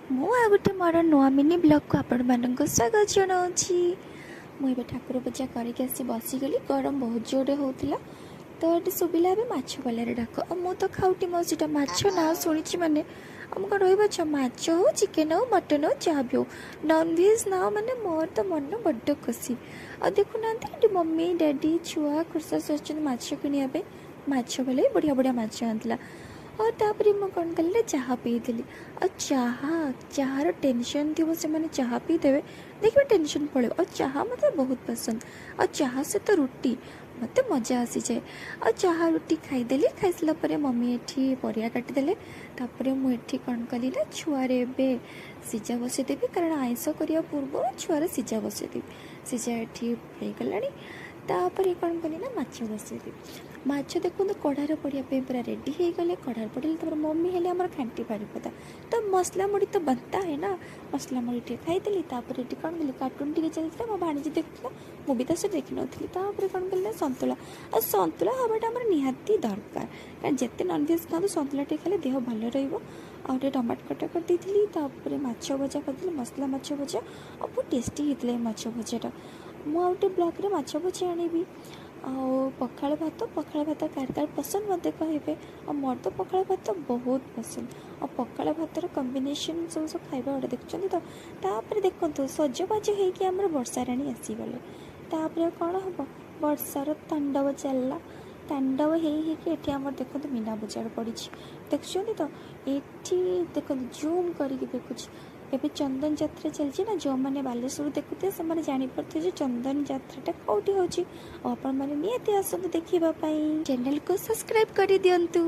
ମୁଁ ଆଉ ଗୋଟେ ମୋର ନୂଆ ମିନି ବ୍ଲଗ୍କୁ ଆପଣମାନଙ୍କୁ ସ୍ୱାଗତ ଜଣାଉଛି। ମୁଁ ଏବେ ଠାକୁର ପୂଜା କରିକି ଆସି ବସିଗଲି। ଗରମ ବହୁତ ଜୋରରେ ହେଉଥିଲା ତ ଏଠି ଶୁଭିଲା ଏବେ ମାଛ ବାଲାରେ ଡାକ। ଆଉ ମୁଁ ତ ଖାଉଟି ମୋ ସେଇଟା ମାଛ ନାଁ ଶୁଣିଛି ମାନେ ଆମ କ'ଣ ରହିବ ମାଛ ହଉ ଚିକେନ୍ ହଉ ମଟନ୍ ହଉ ଯାହା ବି ହଉ ନନ୍ଭେଜ୍ ନା ମାନେ ମୋର ତ ମନ ବଡ଼ ଖୁସି। ଆଉ ଦେଖୁନାହାନ୍ତି ଏଠି ମମି ଡାଡ଼ି ଛୁଆ ଖୁର୍ସାସ୍ ଆସିଛନ୍ତି ମାଛ କିଣିବା ପାଇଁ। ମାଛ ବେଲେ ବଢ଼ିଆ ବଢ଼ିଆ ମାଛ ଆଣିଥିଲା। ଆଉ ତାପରେ ମୁଁ କ'ଣ କଲି ନା ଚାହା ପିଇଥିଲି। ଆଉ ଚାହାର ଟେନସନ୍ ଥିବ ସେମାନେ ଚାହା ପିଇଦେବେ ଦେଖିବେ ଟେନସନ୍ ପଳେଇବ। ଆଉ ଚାହା ମୋତେ ବହୁତ ପସନ୍ଦ। ଆଉ ଚାହା ସହିତ ରୁଟି ମୋତେ ମଜା ଆସିଯାଏ। ଆଉ ଚାହା ରୁଟି ଖାଇଦେଲି। ଖାଇସାରିଲା ପରେ ମମି ଏଠି ପରିବା କାଟିଦେଲେ। ତାପରେ ମୁଁ ଏଠି କ'ଣ କଲି ନା ଛୁଆରେ ଏବେ ସିଝା ବସାଇଦେବି କାରଣ ଆଇଁଷ କରିବା ପୂର୍ବରୁ ଛୁଆରେ ସିଝା ବସାଇଦେବି। ସିଝା ଏଠି ହେଇଗଲାଣି। ତାପରେ କ'ଣ କଲି ନା ମାଛ ବସାଇଲି। ମାଛ ଦେଖନ୍ତୁ କଢ଼ାରେ ପଡ଼ିବା ପାଇଁ ପୁରା ରେଡ଼ି ହେଇଗଲେ। କଢ଼ାରେ ପଡ଼ିଲେ ତାପରେ ମମି ହେଲେ ଆମର ଘାଣ୍ଟି ପାରିପତା ତ ମସଲା ମୁଢ଼ି ତ ବନତା है ना। ମସଲା ମୁଢ଼ି ଟିକେ ଖାଇଦେଲି। ତାପରେ ଏଠି କ'ଣ କଲି କାର୍ଟୁନ୍ ଟିକେ ଚାଲିଥିଲା ମୋ ଭାଣିଜୀ ଦେଖୁଥିଲା ମୁଁ ବି ତା ସହିତ ଦେଖିନଥିଲି। ତାପରେ କ'ଣ କଲି ନା ସନ୍ତୁଳା। ଆଉ ସନ୍ତୁଳା ହେବାଟା ଆମର ନିହାତି ଦରକାର କାରଣ ଯେତେ ନନଭେଜ୍ ଖାଆନ୍ତୁ ସନ୍ତୁଳା ଟିକେ ଖାଇଲେ ଦେହ ଭଲ ରହିବ। ଆଉ ଟିକେ ଟମାଟୋ କଟା କରିଦେଇଥିଲି। ତାପରେ ମାଛ ଭଜା କରିଦେଲି ମସଲା ମାଛ ଭଜା ଆଉ ବହୁତ ଟେଷ୍ଟି ହେଇଥିଲା ଏ ମାଛ ଭଜାଟା। ମୁଁ ଆଉ ଗୋଟେ ବ୍ଲଗ୍ରେ ମାଛ ଭଜା ଆଣିବି। ଆଉ ପଖାଳ ଭାତ କାହାର କାହାର ପସନ୍ଦ ମୋତେ କହିବେ। ଆଉ ମୋର ତ ପଖାଳ ଭାତ ବହୁତ ପସନ୍ଦ। ଆଉ ପଖାଳ ଭାତର କମ୍ବିନେସନ୍ ସବୁ ଖାଇବା ଗୋଟେ ଦେଖୁଛନ୍ତି ତ। ତାପରେ ଦେଖନ୍ତୁ ସଜବାଜ ହେଇକି ଆମର ବର୍ଷାରାଣୀ ଆସିଗଲେ। ତାପରେ ଆଉ କ'ଣ ହେବ ବର୍ଷାର ତାଣ୍ଡବ ଚାଲିଲା। ତାଣ୍ଡବ ହେଇକି ଏଠି ଆମର ଦେଖନ୍ତୁ ମୀନା ବଜାର ପଡ଼ିଛି ଦେଖୁଛନ୍ତି ତ। ଏଠି ଦେଖନ୍ତୁ ଜୁମ୍ କରିକି ଦେଖୁଛି। ଏବେ ଚନ୍ଦନ ଯାତ୍ରା ଚାଲିଛି ନା ଯେଉଁମାନେ ବାଲେଶ୍ୱର ଦେଖୁଥିବେ ସେମାନେ ଜାଣିପାରୁଥିବେ ଯେ ଚନ୍ଦନ ଯାତ୍ରାଟା କେଉଁଠି ହେଉଛି। ଆଉ ଆପଣମାନେ ନିହାତି ଆସନ୍ତୁ ଦେଖିବା ପାଇଁ। ଚ୍ୟାନେଲକୁ ସବସ୍କ୍ରାଇବ୍ କରିଦିଅନ୍ତୁ।